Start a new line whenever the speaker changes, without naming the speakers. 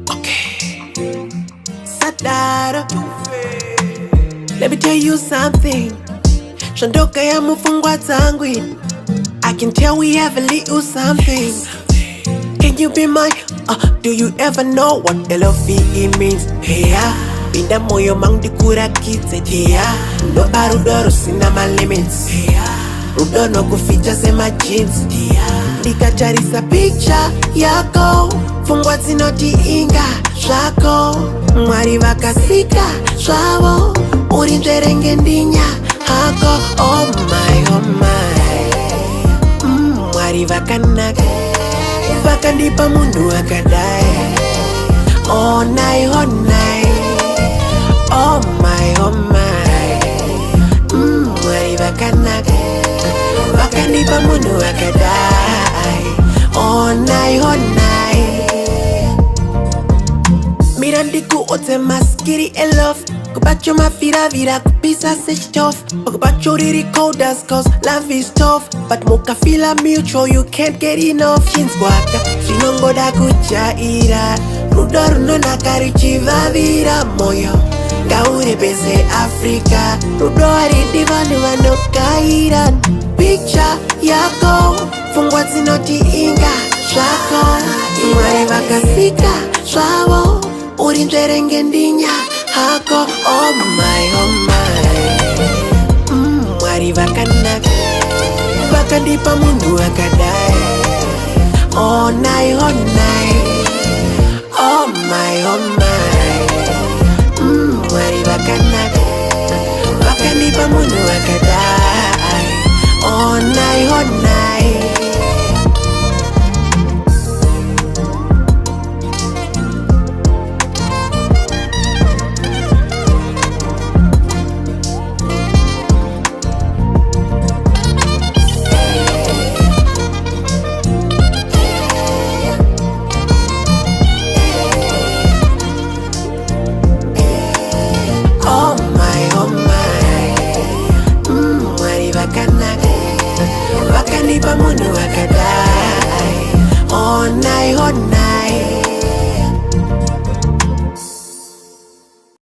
Okay. Sadara. Let me tell you something. Zvandinogaya mupfungwa dzangu. I can tell we have a little something. Can you be mine? Do you ever know what LOVE means? Dhiya, pinda mumoyo mangu ndikuratidze. Dhiya, ndinopa Rudo zvisina malimits. Rudo runokufita sema Majjesty. Ndikatarisa picture Yako, Pfungwa dzinoti inga, zvako. Mwari vakasika, zvavo, tsverekenginya hako. Oh my, oh my. Mwari vakanaka, Vakandipa munhu akadai. Honai Honai. Oh my, oh my. Mwari vakanaka, Vakandipa munhu akadai. Honai Honai. Mira ndikuratidze maskiri elove. Kubacho mafiravira kupisa sechitofu. Kubacho lyrical does cause love is tough. But mukafila mutual you can't get enough. Chinzwaka zvinongoda kujaira. Rudo runonaka ruchivavira moyo. Ngaure bese Africa. Rudo haridi vanhu vanogaira. Picture Yako, Pfungwa dzinoti inga, zvako. Mwari vakasika, zvavo, tsverekenginya hako. Oh my, oh my. Mwari vakanaka, Vakandipa munhu akadai. Honai Honai. Oh my, oh my. Mwari vakanaka, Vakandipa munhu